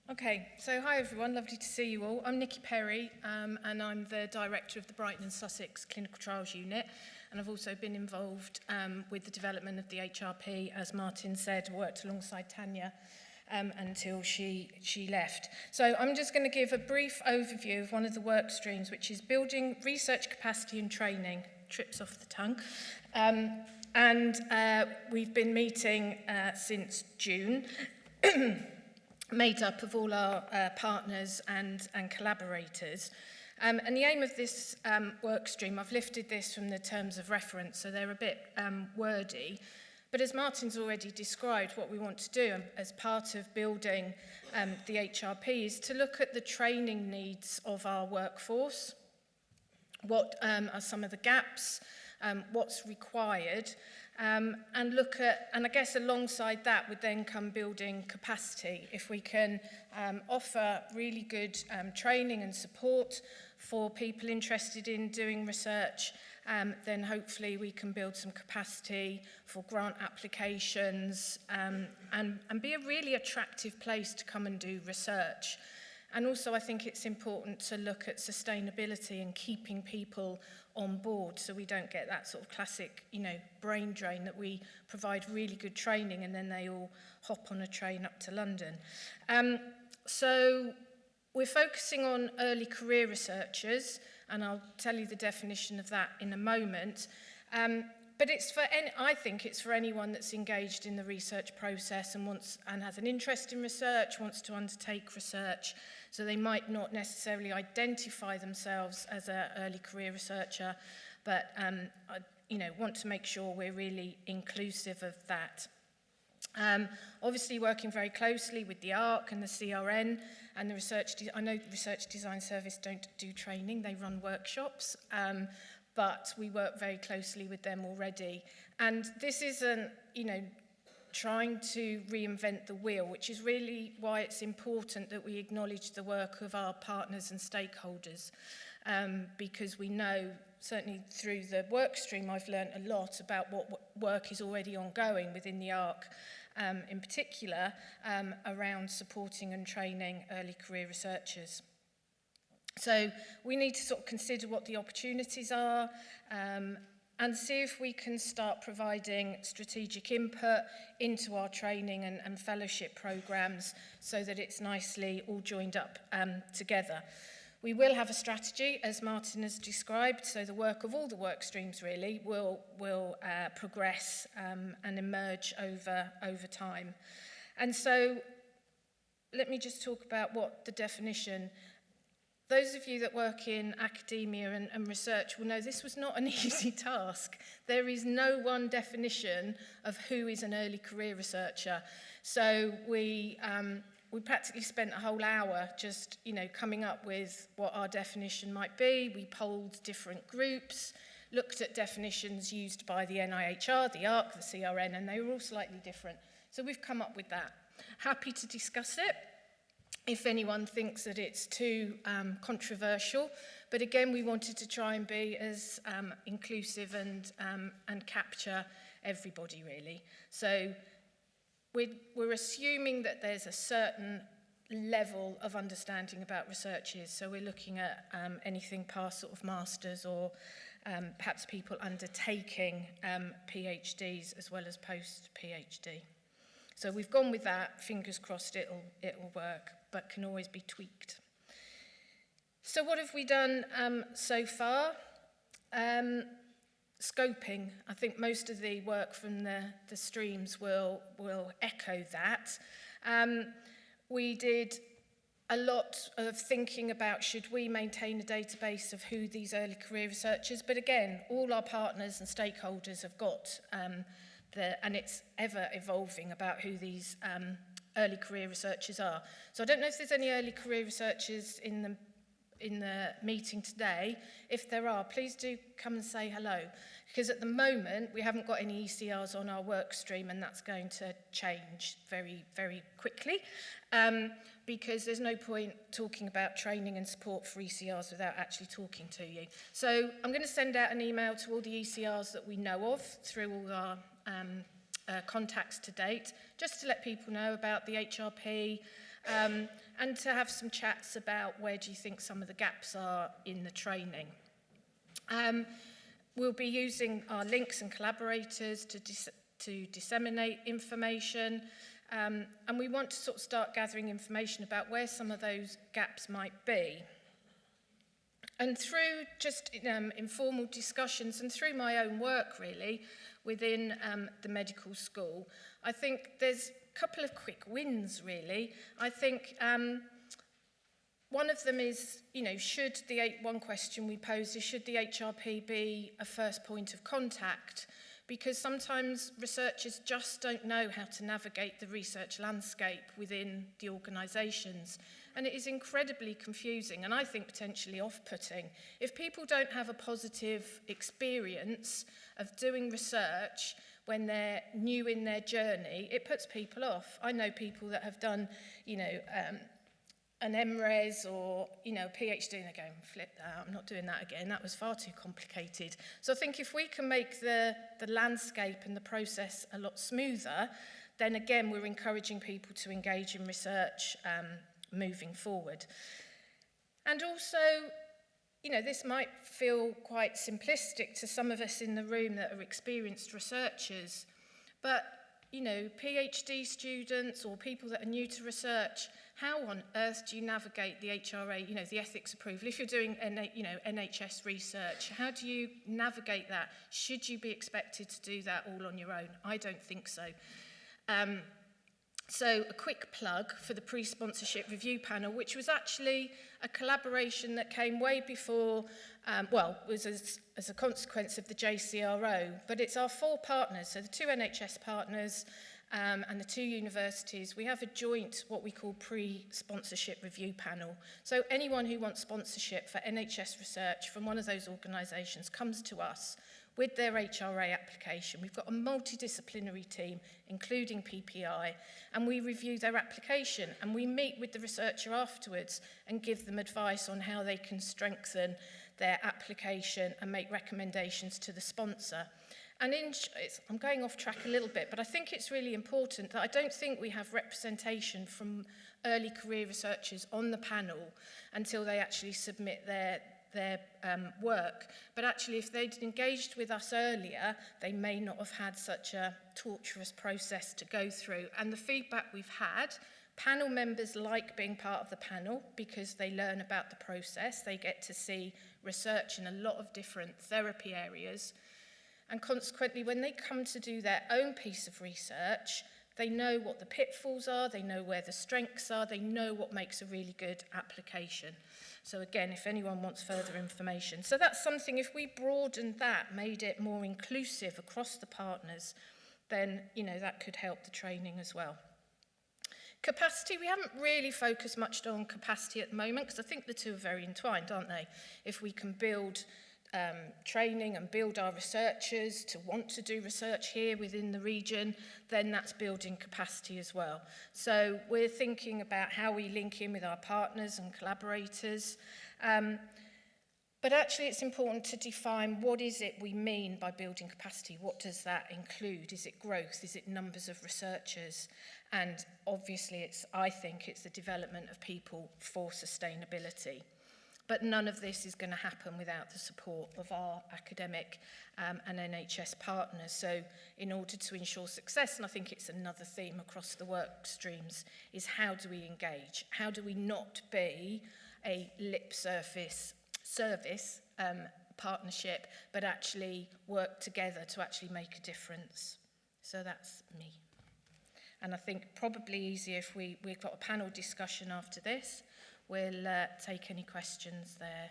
Okay, so hi everyone, lovely to see you all. I'm Nicky Perry and I'm the Director of the Brighton and Sussex Clinical Trials Unit, and I've also been involved with the development of the HRP, as Martin said, worked alongside Tanya until she left. So I'm just going to give a brief overview of one of the work streams, which is building research capacity and training, trips off the tongue. We've been meeting since June, made up of all our partners and collaborators. And the aim of this work stream, I've lifted this from the terms of reference, so they're a bit wordy, but as Martin's already described, what we want to do as part of building the HRP is to look at the training needs of our workforce, what are some of the gaps, what's required, and look at, and I guess alongside that would then come building capacity. If we can offer really good training and support for people interested in doing research, then hopefully we can build some capacity for grant applications and be a really attractive place to come and do research. And also I think it's important to look at sustainability and keeping people on board so we don't get that sort of classic, brain drain, that we provide really good training and then they all hop on a train up to London. So we're focusing on early career researchers, and I'll tell you the definition of that in a moment. But I think it's for anyone that's engaged in the research process and has an interest in research, wants to undertake research. So they might not necessarily identify themselves as an early career researcher, but want to make sure we're really inclusive of that. Obviously working very closely with the ARC and the CRN and the I know the Research Design Service don't do training, they run workshops, but we work very closely with them already. And this isn't, trying to reinvent the wheel, which is really why it's important that we acknowledge the work of our partners and stakeholders, because we know, certainly through the work stream, I've learned a lot about what work is already ongoing within the ARC, in particular, around supporting and training early career researchers. So we need to sort of consider what the opportunities are, and see if we can start providing strategic input into our training and fellowship programs so that it's nicely all joined up together. We will have a strategy, as Martin has described, so the work of all the work streams really will progress and emerge over time. And so let me just talk about what the definition. Those of you that work in academia and research will know this was not an easy task. There is no one definition of who is an early career researcher. So we practically spent a whole hour just, coming up with what our definition might be. We polled different groups, looked at definitions used by the NIHR, the ARC, the CRN, and they were all slightly different. So we've come up with that. Happy to discuss it if anyone thinks that it's too controversial. But again, we wanted to try and be as inclusive and capture everybody, really. So we're assuming that there's a certain level of understanding about researchers. So we're looking at anything past sort of masters or perhaps people undertaking PhDs as well as post-PhD. So we've gone with that, fingers crossed it'll work, but can always be tweaked. So what have we done so far? Scoping. I think most of the work from the streams will echo that. We did a lot of thinking about should we maintain a database of who these early career researchers, but again, all our partners and stakeholders have got and it's ever evolving about who these early career researchers are. So I don't know if there's any early career researchers in the meeting today. If there are, please do come and say hello, because at the moment we haven't got any ECRs on our work stream, and that's going to change very, very quickly, because there's no point talking about training and support for ECRs without actually talking to you. So I'm going to send out an email to all the ECRs that we know of through all our contacts to date, just to let people know about the HRP, and to have some chats about where do you think some of the gaps are in the training. We'll be using our links and collaborators to disseminate information, and we want to sort of start gathering information about where some of those gaps might be. And through just informal discussions and through my own work really within the medical school, I think there's a couple of quick wins really. I think one of them is, one question we pose is, should the HRP be a first point of contact? Because sometimes researchers just don't know how to navigate the research landscape within the organisations. And it is incredibly confusing and I think potentially off-putting. If people don't have a positive experience of doing research when they're new in their journey, it puts people off. I know people that have done, an MRes or, a PhD, and they're going, flip that, I'm not doing that again, that was far too complicated. So I think if we can make the landscape and the process a lot smoother, then again, we're encouraging people to engage in research moving forward. And also, this might feel quite simplistic to some of us in the room that are experienced researchers, but, PhD students or people that are new to research, how on earth do you navigate the HRA, the ethics approval? If you're doing, NHS research, how do you navigate that? Should you be expected to do that all on your own? I don't think so. So a quick plug for the pre-sponsorship review panel, which was actually a collaboration that came way before, was as a consequence of the JCRO, but it's our 4 partners, so the 2 NHS partners and the 2 universities. We have a joint, what we call pre-sponsorship review panel. So anyone who wants sponsorship for NHS research from one of those organisations comes to us with their HRA application. We've got a multidisciplinary team, including PPI, and we review their application and we meet with the researcher afterwards and give them advice on how they can strengthen their application and make recommendations to the sponsor. And I'm going off track a little bit, but I think it's really important that I don't think we have representation from early career researchers on the panel until they actually submit their work. But actually, if they'd engaged with us earlier, they may not have had such a torturous process to go through. And the feedback we've had, panel members like being part of the panel because they learn about the process. They get to see research in a lot of different therapy areas. And consequently, when they come to do their own piece of research, they know what the pitfalls are, they know where the strengths are, they know what makes a really good application. So again, if anyone wants further information. So that's something, if we broadened that, made it more inclusive across the partners, then, that could help the training as well. Capacity, we haven't really focused much on capacity at the moment because I think the two are very entwined, aren't they? If we can build training and build our researchers to want to do research here within the region, then that's building capacity as well. So we're thinking about how we link in with our partners and collaborators. But actually it's important to define what is it we mean by building capacity. What does that include? Is it growth? Is it numbers of researchers? And obviously I think it's the development of people for sustainability. But none of this is going to happen without the support of our academic and NHS partners. So in order to ensure success, and I think it's another theme across the work streams, is how do we engage? How do we not be a lip service partnership, but actually work together to actually make a difference? So that's me. And I think probably easier if we've got a panel discussion after this. We'll take any questions there.